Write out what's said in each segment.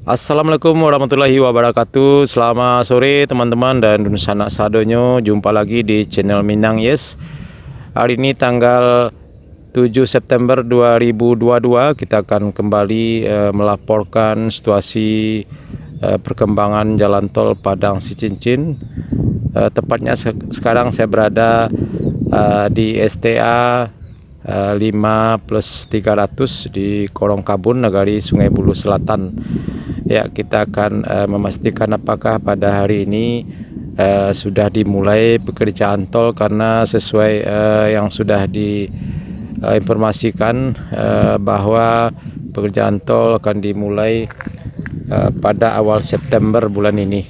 Assalamualaikum warahmatullahi wabarakatuh. Selamat sore teman-teman dan sanak sadonyo. Jumpa lagi di channel Minang Yes. Hari ini tanggal 7 September 2022 kita akan kembali melaporkan situasi perkembangan jalan tol Padang Sicincin. Tepatnya sekarang saya berada di STA 5+300 di Korongkabun, Nagari Sungai Bulu Selatan. Ya, kita akan memastikan apakah pada hari ini sudah dimulai pekerjaan tol, karena sesuai yang sudah diinformasikan bahwa pekerjaan tol akan dimulai pada awal September bulan ini.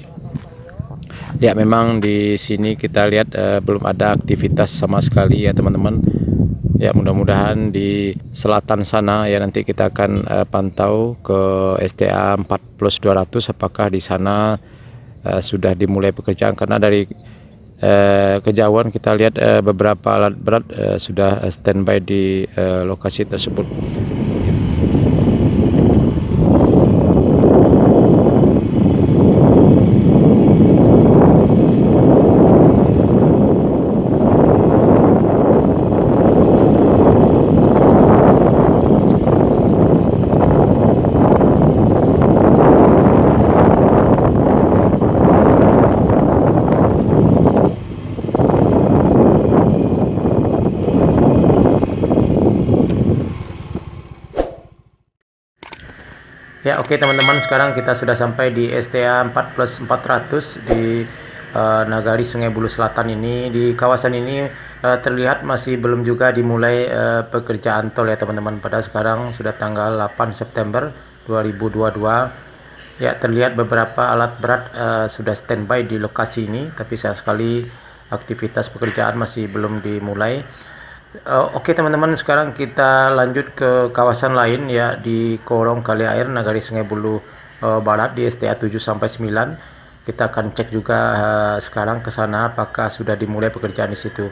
Ya, memang di sini kita lihat belum ada aktivitas sama sekali ya teman-teman. Ya, mudah-mudahan di selatan sana ya nanti kita akan pantau ke STA 4+200 apakah di sana sudah dimulai pekerjaan, karena dari kejauhan kita lihat beberapa alat berat sudah standby di lokasi tersebut. Ya, oke teman-teman, sekarang kita sudah sampai di STA 4+400 di Nagari Sungai Bulu Selatan ini. Di kawasan ini terlihat masih belum juga dimulai pekerjaan tol ya teman-teman. Pada sekarang sudah tanggal 8 September 2022. Ya, terlihat beberapa alat berat sudah standby di lokasi ini, tapi sayang sekali aktivitas pekerjaan masih belum dimulai. Oke teman-teman, sekarang kita lanjut ke kawasan lain ya, di Korong Kali Air Nagari Sungai Bulu Barat di STA 7-9. Kita akan cek juga sekarang ke sana apakah sudah dimulai pekerjaan di situ.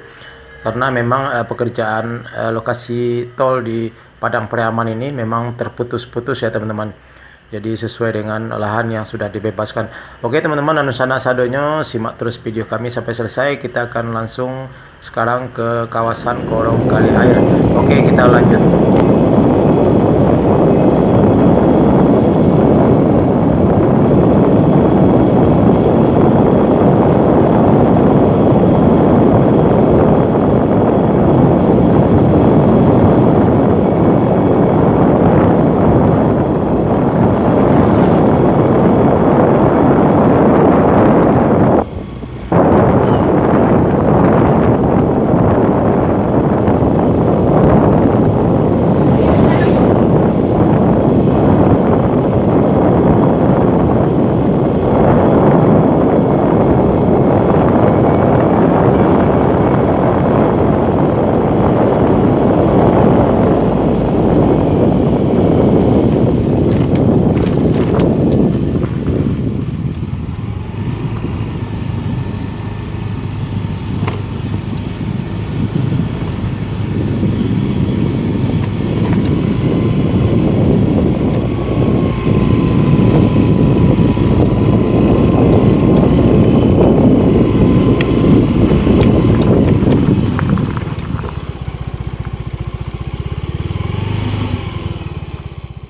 Karena memang pekerjaan lokasi tol di Padang Pariaman ini memang terputus-putus ya teman-teman. Jadi sesuai dengan lahan yang sudah dibebaskan. Oke teman-teman, anu sana sadonyo, simak terus video kami sampai selesai. Kita akan langsung sekarang ke kawasan Korong Kali Air. Oke, kita lanjut.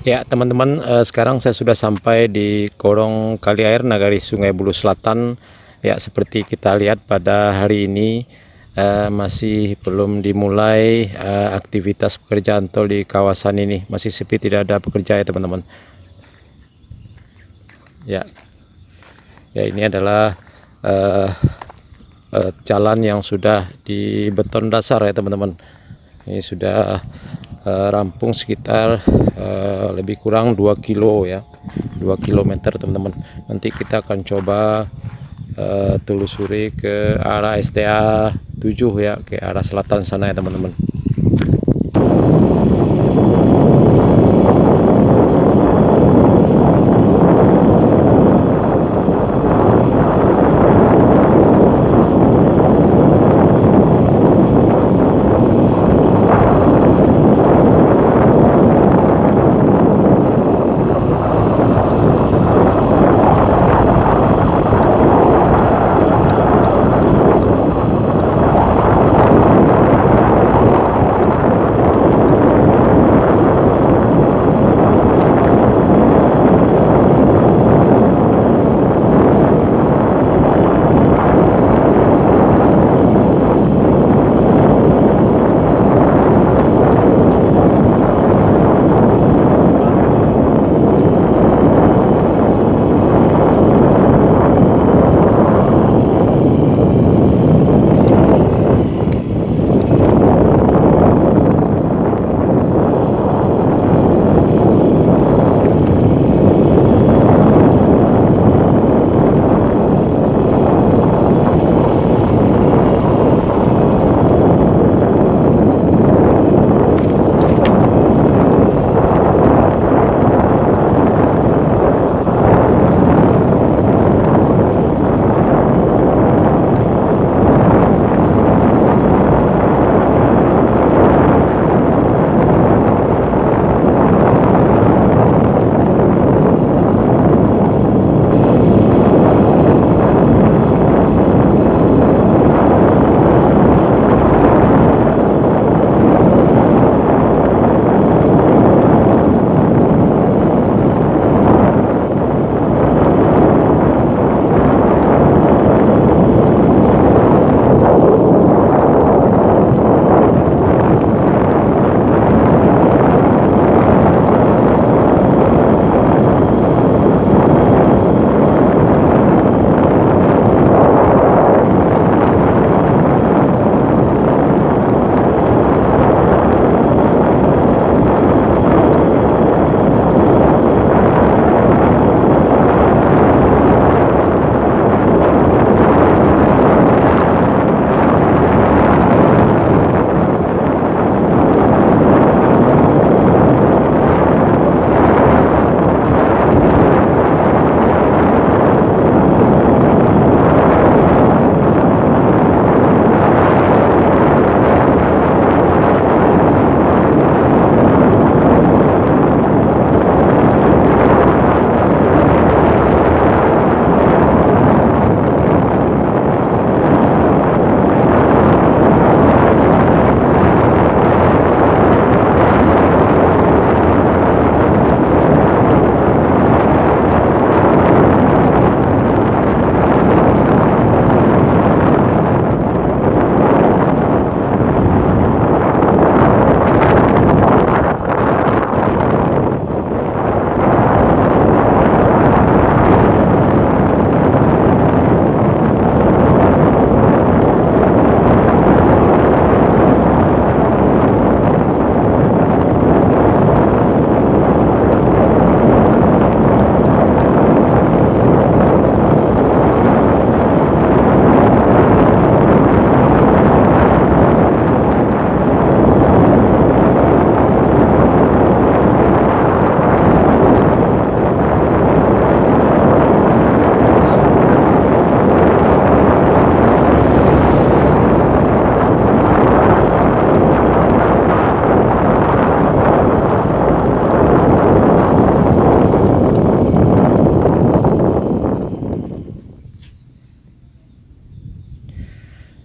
Ya teman-teman, sekarang saya sudah sampai di Korong Kali Air Nagari Sungai Bulu Selatan. Ya, seperti kita lihat pada hari ini masih belum dimulai aktivitas pekerjaan tol di kawasan ini. Masih sepi, tidak ada pekerja ya teman-teman. Ya, ini adalah jalan yang sudah di beton dasar ya teman-teman. Ini sudah rampung sekitar lebih kurang 2 kilo ya, 2 kilometer teman-teman. Nanti kita akan coba telusuri ke arah STA 7 ya, ke arah selatan sana ya teman-teman.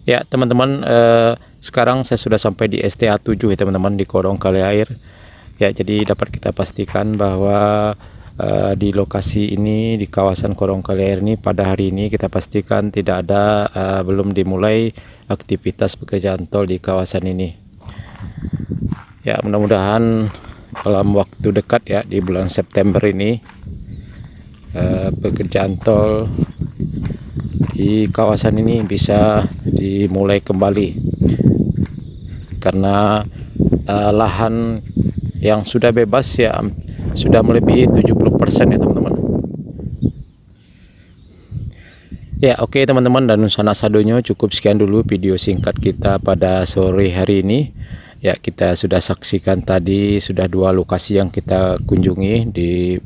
Ya teman-teman, sekarang saya sudah sampai di STA 7 ya teman-teman, di Korong Kali Air. Ya, jadi dapat kita pastikan bahwa di lokasi ini, di kawasan Korong Kali Air ini, pada hari ini kita pastikan tidak ada, belum dimulai aktivitas pekerjaan tol di kawasan ini. Ya, mudah-mudahan dalam waktu dekat ya, di bulan September ini, pekerjaan tol di kawasan ini bisa dimulai kembali, karena lahan yang sudah bebas ya sudah melebihi 70% ya teman-teman. Ya, oke teman-teman, dan sanak sadonyo, cukup sekian dulu video singkat kita pada sore hari ini. Ya, kita sudah saksikan tadi sudah 2 lokasi yang kita kunjungi.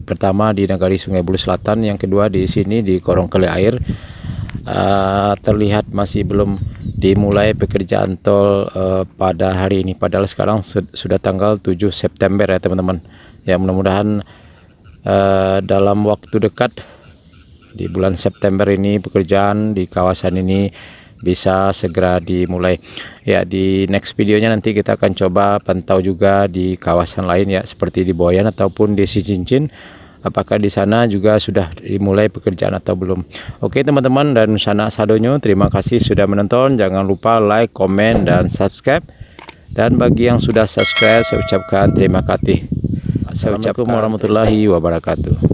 Pertama di Nagari Sungai Bulu Selatan, yang kedua di sini di Korong Kali Air. Terlihat masih belum dimulai pekerjaan tol pada hari ini, padahal sekarang sudah tanggal 7 September ya teman-teman. Ya, mudah-mudahan dalam waktu dekat di bulan September ini pekerjaan di kawasan ini bisa segera dimulai. Ya, di next videonya nanti kita akan coba pantau juga di kawasan lain ya, seperti di Boyan ataupun di Cincin. Apakah di sana juga sudah dimulai pekerjaan atau belum. Oke teman-teman dan sanak sadonyo, terima kasih sudah menonton. Jangan lupa like, komen, dan subscribe. Dan bagi yang sudah subscribe, saya ucapkan terima kasih. Assalamualaikum warahmatullahi wabarakatuh.